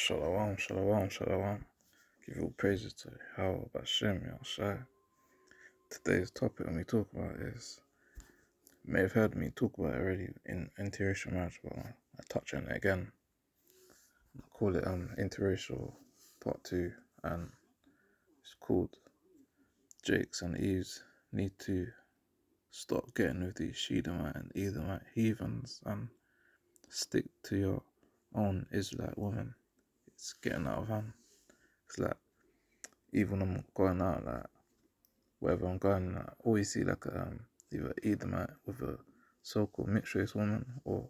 Shalom, shalom, shalom. Give all praises to Yahweh Bashem Yahushai. Today's topic when we talk about is, you may have heard me talk about it already in interracial marriage, but I touch on it again. I call it interracial part 2, and it's called Jakes and Eves need to stop getting with these Shedemite and Edomite heathens and stick to your own Israelite woman. It's getting out of hand. It's like, even when I'm going out, like, wherever I'm going, I always see like either Edomite with a so-called mixed race woman, or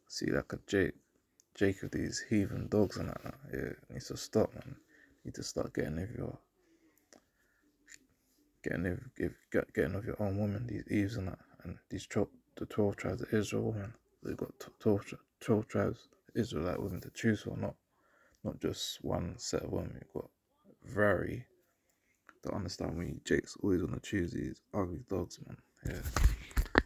see like a Jake with these heathen dogs and that. Yeah, it needs to stop, man. You need to start getting with your own woman, these Eves and that, and the 12 tribes of Israel women. They've got 12 tribes of Israelite women to choose for, not just one set of women. You've got very. Don't understand why Jake's always want to choose these ugly dogs, man. Yeah.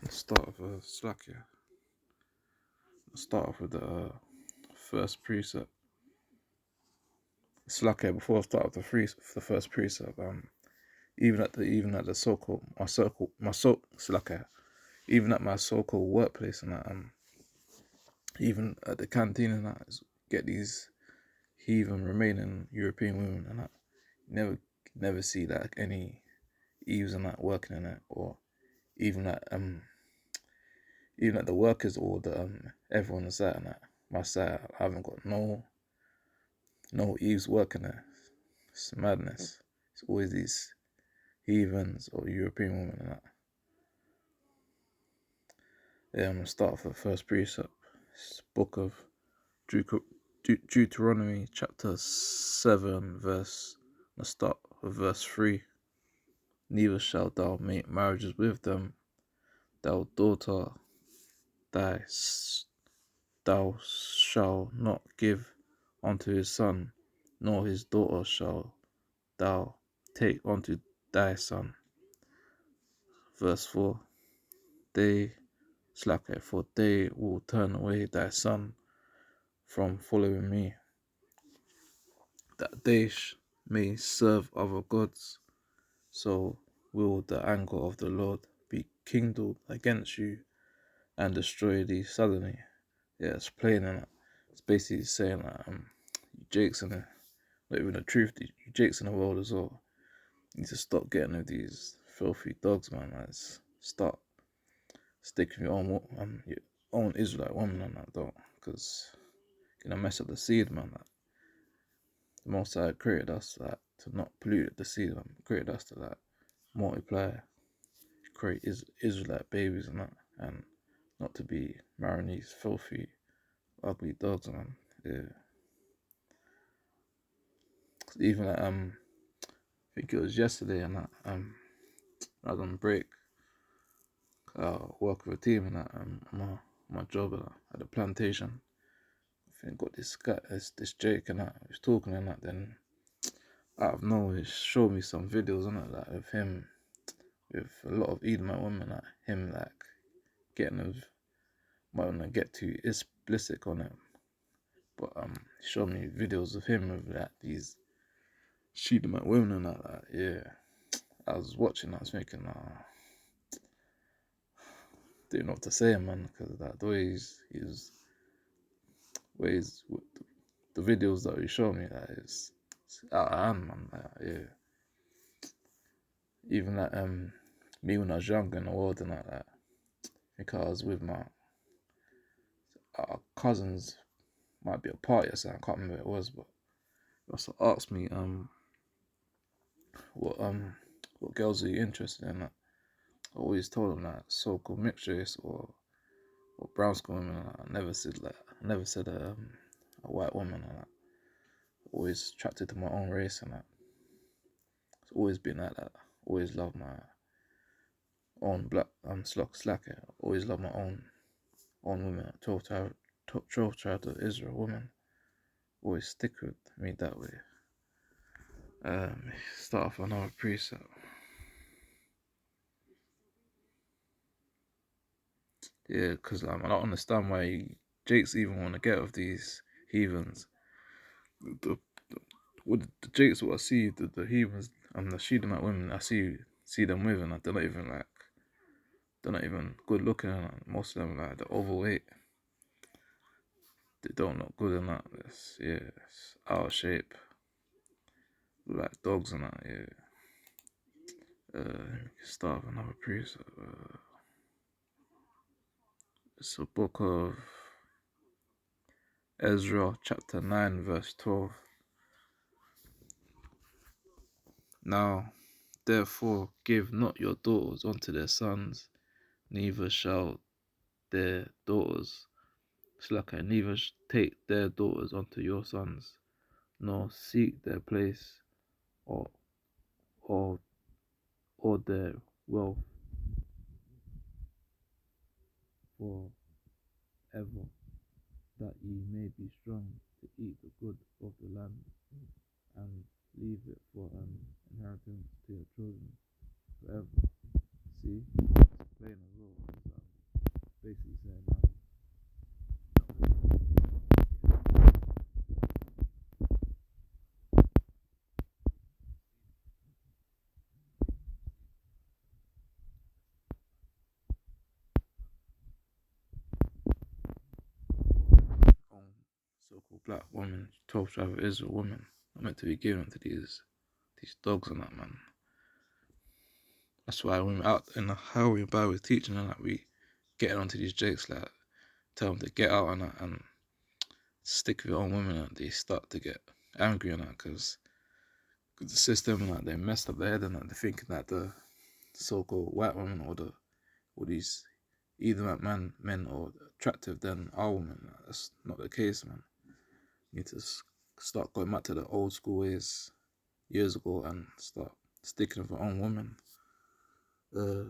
Let's start off a slack here. Let's start off with the first precept. Slack here before I start off the first precept. Even at the so-called slack here. Even at my so-called workplace and that, even at the canteen and that, get these heathen remaining European women and that. Never see like any Eves and that working in it, or even at the workers or the everyone is at and at my side. I haven't got no Eves working there. It's madness. It's always these heathens or European women and that. Yeah, I'm gonna start with the first precept. It's book of Deuteronomy chapter 7 verse. Let's start with verse 3. Neither shalt thou make marriages with them, thou daughter, thou shalt not give unto his son, nor his daughter shalt thou take unto thy son. Verse 4. For they will turn away thy son from following me, that they may serve other gods. So will the anger of the Lord be kindled against you and destroy thee suddenly. Yeah, it's plain, and it's basically saying that you Jakes in the, not even the truth, you Jakes in the world as well. You need to stop getting with these filthy dogs, man. Start sticking your own Israelite woman on that, though, because you're gonna mess up the seed, man. Like, the Most High created us like to not pollute the seed, man. Created us to like multiply, create Israelite babies and that, and not to be marrying these filthy, ugly dogs, man. Yeah. Even like, I think it was yesterday, and that I was on break. Work with a team and that, my job at the plantation. I think got this guy, this Jake and that, he was talking and that, then out of nowhere he showed me some videos on it, like of him with a lot of Edomite women, like him like getting with, might want to get too explicit on it, but he showed me videos of him with like these Edomite women and that, like, yeah. I was watching, I was thinking, didn't know what to say, man, because like the the videos that he showed me, that is out of hand, man. Like, yeah. Even like me when I was younger in the world and like that, I think I was with my cousins, might be a party or something, I can't remember what it was, but he also asked me what girls are you interested in. Like, I always told him that so-called mixed race or brown skin women. I never said a white woman. And always attracted to my own race and that. It's always been like that. Always loved my own black slacker. Always loved my own women. 12 tribes of Israel women. Always stick with me that way. Start off another precept. Yeah, because I don't understand why Jakes even want to get with these heathens. the what the Jakes what I see the heathens and the Shedemite women I see them with, and they're not even good looking, and most of them like they're overweight. They don't look good and that. It's out of shape, like dogs and that. Yeah. Start with another precept. It's a book of Ezra, chapter 9, verse 12. Now, therefore, give not your daughters unto their sons, neither shall their daughters, neither take their daughters unto your sons, nor seek their place or or or their wealth forever, that ye may be strong to eat the good of the land, and leave it for an inheritance to your children forever. See, it's plain as well. Basically saying so-called black women, 12 tribe of Israel women, are meant to be given to these dogs and that, man. That's why when we're out in the highway by with teaching and that, we get onto these jakes, like tell them to get out and that, and stick with your own women, and they start to get angry and that, because the system and that, they messed up their head and that, they're thinking that the so-called white women or these heathen men are attractive than our women. That's not the case, man. You need to start going back to the old school ways years ago and start sticking with our own women. Bear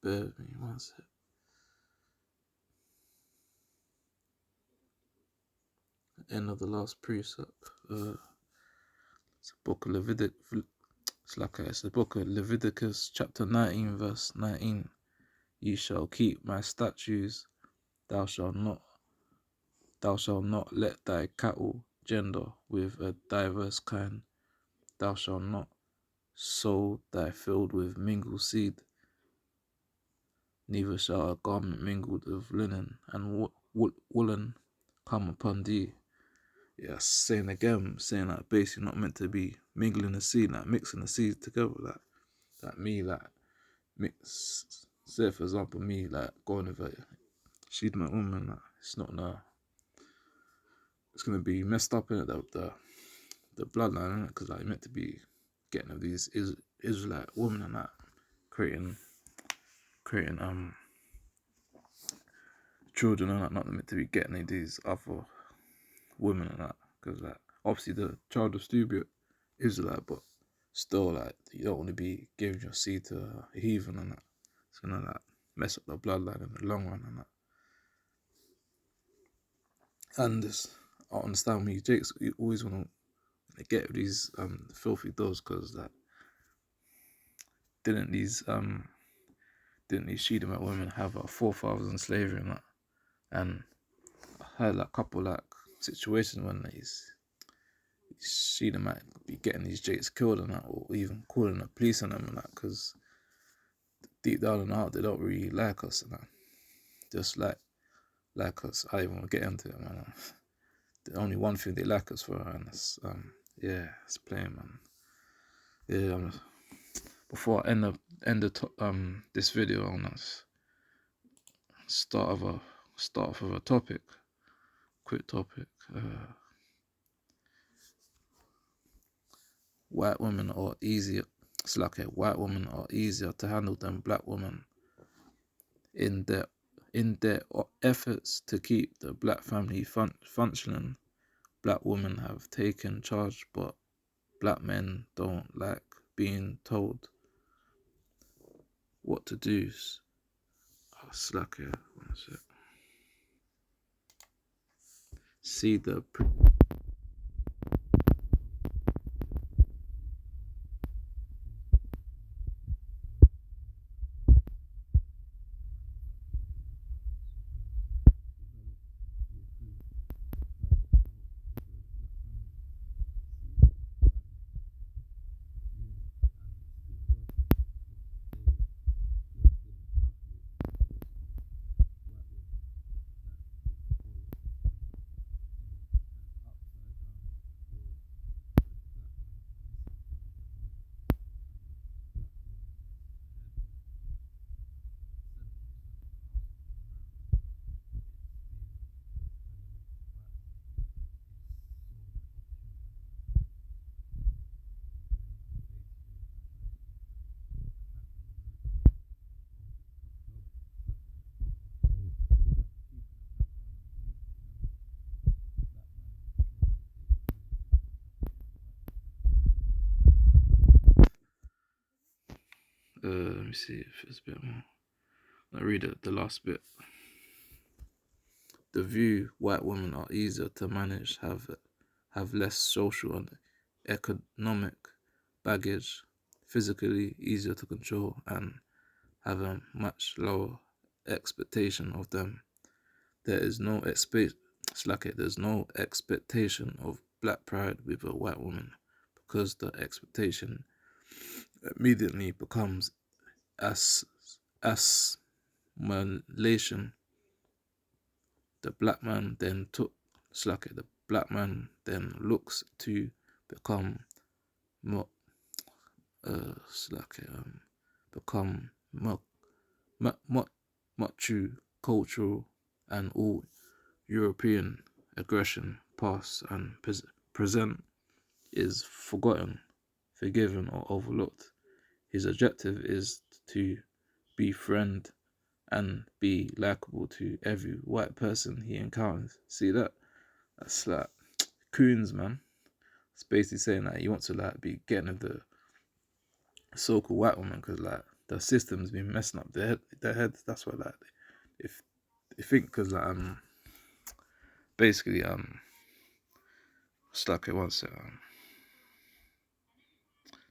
with me one sec. End of the last precept. It's a book of Leviticus. It's the book of Leviticus, chapter 19, verse 19. Ye shall keep my statutes. Thou shalt not let thy cattle gender with a diverse kind. Thou shalt not sow thy field with mingled seed. Neither shall a garment mingled with linen and woolen come upon thee. Yeah, saying that basically not meant to be mingling the seed, like mixing the seeds together, like me, like mix. Say for example, me like going with a she's my woman, like, it's not it's gonna be messed up in it, the bloodline, because like meant to be getting of these Israelite women and that, creating children and that, not meant to be getting these other women and that, because like obviously the child will still be Israelite, but still like you don't want to be giving your seed to a heathen and that. It's gonna like mess up the bloodline in the long run and that. And this, I understand me, Jakes, you always want to get these filthy doors, because like didn't these Shedemite women have a forefathers in slavery and that? And I heard like a couple like situations when these Shedemite be getting these Jakes killed and that, or even calling the police on them and that, because deep down in the heart they don't really like us and that. Just like us. I don't even want to get into it, man. The only one thing they like us for, and it's it's plain, man. Yeah, before I end this video on us, start off with a topic, quick topic. White women are easier. It's like white women are easier to handle than black women in their efforts to keep the black family functioning. Black women have taken charge, but black men don't like being told what to do. Slack here. One sec. See the Let me see if it's a bit more. I'll read it, the last bit. The view white women are easier to manage, have less social and economic baggage, physically easier to control, and have a much lower expectation of them. There's no expectation of black pride with a white woman because the expectation immediately becomes assimilation. The black man then looks to become more become mature cultural and all European aggression past and present is forgotten, forgiven or overlooked. His objective is to befriend and be likable to every white person he encounters. See that? That's like coons, man. It's basically saying that he wants to like be getting with the so-called white woman because like the system's been messing up their heads. That's why like if they think because like basically it's like it once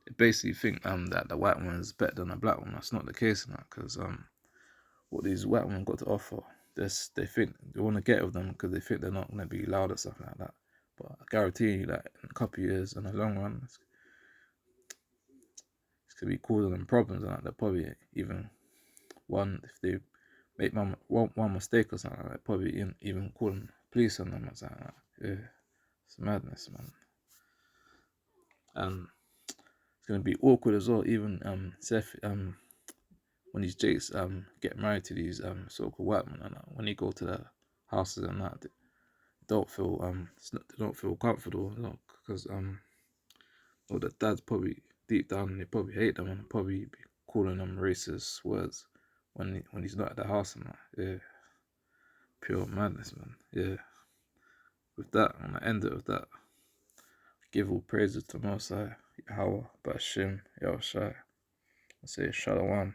they basically think that the white woman is better than a black one. That's not the case in that because what these white women got to offer, they think they want to get with them because they think they're not going to be loud or stuff like that. But I guarantee you that in a couple of years, in the long run, it's going to be causing them problems, and they'll probably even if they make one mistake or something, they'll probably even call them police on them or something like that. Yeah, it's madness, man. And it's going to be awkward as well. Even Seth when these jakes get married to these so-called white men, and when they go to the houses and that, they don't feel comfortable, because or the dads probably deep down they probably hate them and probably be calling them racist words when he's not at the house and that. Yeah, pure madness, man. Yeah. With that, I'm gonna end it with that. Give all praises to Most High, Yahweh, Bashim, Yahushai. I say Shalom.